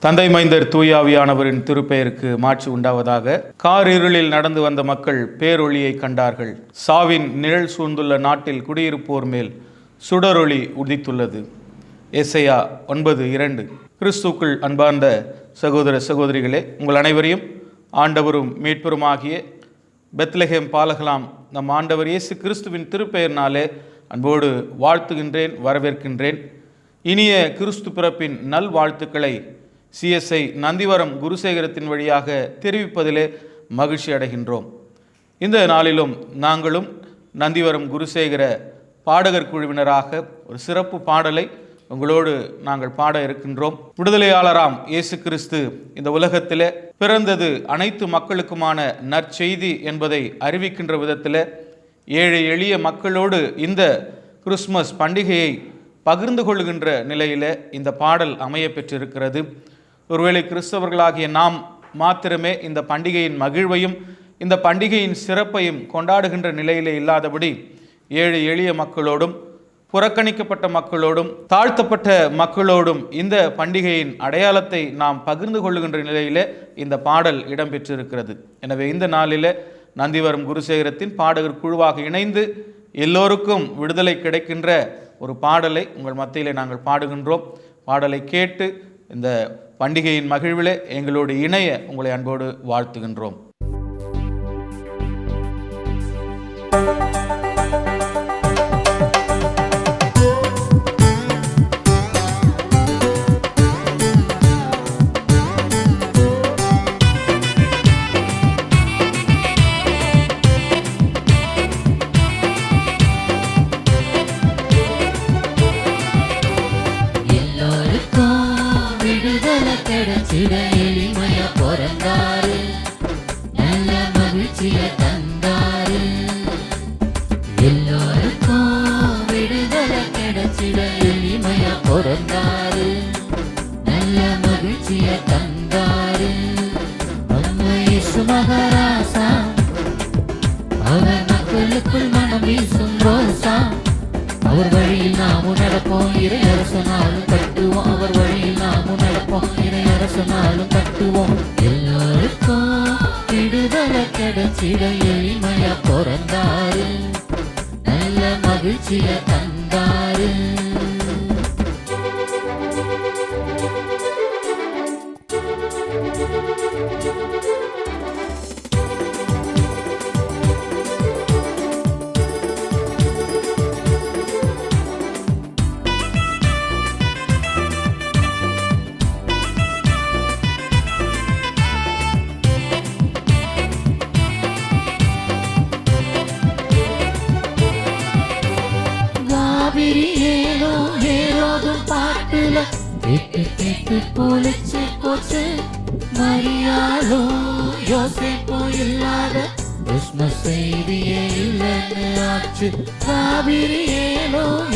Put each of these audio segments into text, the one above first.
தந்தை மைந்தர் தூயாவியானவரின் திருப்பெயருக்கு மாட்சி உண்டாவதாக. காரிருளில் நடந்து வந்த மக்கள் பேரொளியை கண்டார்கள். சாவின் நிழல் சூழ்ந்துள்ள நாட்டில் குடியிருப்போர் மேல் சுடரொளி உதித்துள்ளது. எசையா 9:2. கிறிஸ்துக்குள் அன்பார்ந்த சகோதர சகோதரிகளே, உங்கள் அனைவரையும் ஆண்டவரும் மீட்பருமாகிய பெத்லகேம் பாலகலாம் நம் ஆண்டவர் இயேசு கிறிஸ்துவின் திருப்பெயர்னாலே அன்போடு வாழ்த்துகின்றேன், வரவேற்கின்றேன். இனிய கிறிஸ்து பிறப்பின் நல் வாழ்த்துக்களை CSI நந்திவரம் குருசேகரத்தின் வழியாக தெரிவிப்பதிலே மகிழ்ச்சி அடைகின்றோம். இந்த நாளிலும் நாங்களும் நந்திவரம் குருசேகர பாடகர் குழுவினராக ஒரு சிறப்பு பாடலை உங்களோடு நாங்கள் பாட இருக்கின்றோம். விடுதலையாளராம் இயேசு கிறிஸ்து இந்த உலகத்திலே பிறந்தது அனைத்து மக்களுக்குமான நற்செய்தி என்பதை அறிவிக்கின்ற விதத்தில் ஏழை எளிய மக்களோடு இந்த கிறிஸ்மஸ் பண்டிகையை பகிர்ந்து கொள்கின்ற நிலையில் இந்த பாடல் அமைய பெற்றிருக்கிறது. ஒருவேளை கிறிஸ்தவர்களாகிய நாம் மாத்திரமே இந்த பண்டிகையின் மகிழ்வையும் இந்த பண்டிகையின் சிறப்பையும் கொண்டாடுகின்ற நிலையிலே இல்லாதபடி ஏழை எளிய மக்களோடும் புறக்கணிக்கப்பட்ட மக்களோடும் தாழ்த்தப்பட்ட மக்களோடும் இந்த பண்டிகையின் அடையாளத்தை நாம் பகிர்ந்து கொள்ளுகின்ற நிலையிலே இந்த பாடல் இடம்பெற்றிருக்கிறது. எனவே இந்த நாளில் நந்திவரம் குருசேகரத்தின் பாடகர் குழுவாக இணைந்து எல்லோருக்கும் விடுதலை கிடைக்கின்ற ஒரு பாடலை உங்கள் மத்தியிலே நாங்கள் பாடுகின்றோம். பாடலை கேட்டு இந்த பண்டிகையின் மகிழ்விலே எங்களோடு இணைய உங்களை அன்போடு வாழ்த்துகின்றோம். எளிமையா பிறந்தாரு, நல்ல மகிழ்ச்சிய தந்தாரு. எல்லோருக்கும் விடுதலை கிடைச்சிட எளிமையா பிறந்தாரு, நல்ல மகிழ்ச்சிய தந்தாரு. நம்ம இயேசு மகாராசா, அவர் மக்களுக்குள் மனம் வீசும் ரோசா. அவர் வழியில் நாமும் நடப்போம், இறை அரசனாலும் கட்டுவோம். அவர் வழியில் நாமும் நடப்போம், இறை அரசனாலும் கட்டுவோம். எல்லாருக்கும் விடுதலை கிடைச்சிட எளிமையா பிறந்தாரு, நல்ல மகிழ்ச்சிய தந்தாரு. ஏரோதும் பாட்டுல கேட்டு கேட்டு போலிச்சு போச்சு. மரியாளோ யோசிப்போ இல்லாத கிறிஸ்மஸ் செய்தியே இல்லைன்னு ஆச்சு. காவிரி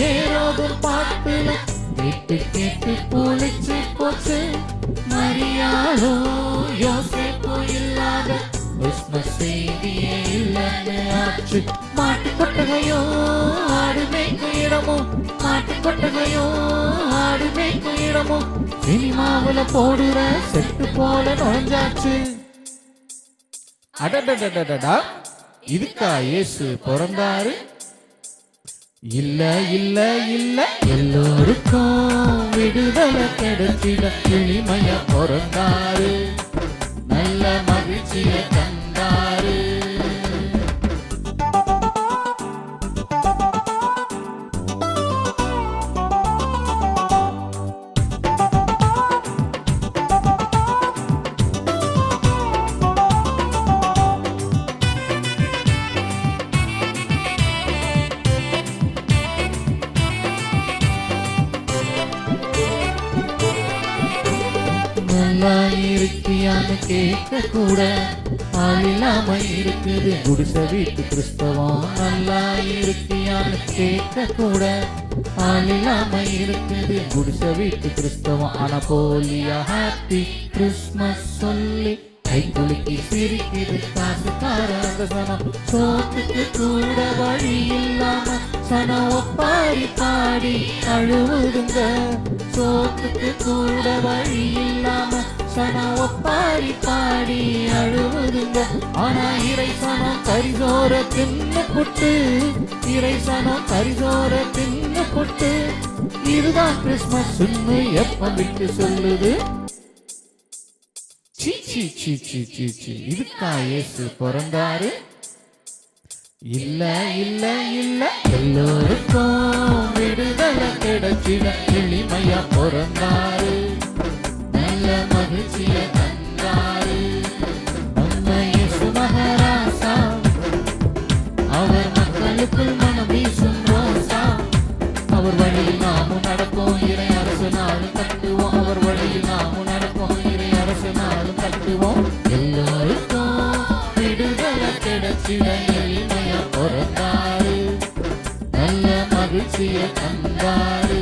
ஏரோதும் பாட்டுல கேட்டு கேட்டு போலிச்சு போச்சு. மரியாளோ யோசிப்போ இல்லாத கிறிஸ்மஸ் செய்தியே இல்லைன்னு ஆச்சு. மாட்டு கொட்டகையோ ஆடு மேய்க்கும் இடமோ, மாட்டு கொட்டகையோ ஆடு மேய்க்கும் இடமோ, சினிமாவுல போடுற செட்டு போல நுழைஞ்சாச்சு. அடடடடடா, இதுக்கா இயேசு பிறந்தாரு? இல்ல இல்ல இல்ல, எல்லோருக்கும் விடுதலை கிடைச்சிட எளிமையா பிறந்தாரு, நல்ல மகிழ்ச்சிய தந்தாரு. நல்லா இருக்கியான்னு கேட்க கூட ஆள் இல்லாம இருக்குது குடிசை வீட்டு கிறிஸ்தவம். நல்லா இருக்கியான்னு கேட்க கூட ஆள் இல்லாம இருக்குது குடிசை வீட்டு கிறிஸ்தவம். ஆனா போலியா ஹாப்பி கிறிஸ்மஸ் சொல்லி கை குலுக்கி சிரிக்குது காசுக்கார சனம். சோத்துக்கு கூட வழி இல்லாம சனம் ஒப்பாரி பாடி அழுவுதுங்க. சோத்துக்கு கூட வழி இல்லாம சனம் ஒப்பாரி பாடி அழுவுதுங்க. ஆனா இறை சனம் கரிசோர தின்னு புட்டு, இறை சனம் கரிசோர தின்னு புட்டு, இதுதான் கிறிஸ்மஸ் எப்ப விட்டு சொல்லுது. சீ சீ சீ சீ சீ சீ, இதுக்கா இயேசு பிறந்தாரு? இல்ல இல்ல இல்ல, எல்லோருக்கும் விடுதலை கிடைச்சிட எளிமையா பிறந்தாரு, நல்ல மகிழ்ச்சிய தந்தாரு நம்ம இயேசு மகாராசா. அவர் மக்களுக்குள் மனம் வீசும் ரோசா. அவர் வழியில் நாமும் நடப்போம், இறை அரசு நாளும் கட்டுவோம். அவர் வழியில் நாமும் நடப்போம், இறை அரசு நாளும் கட்டுவோம். எல்லோருக்கும் விடுதலை கிடைச்சிட எளிமையா பிறந்தாரு, நல்ல மகிழ்ச்சியை தந்தாரு.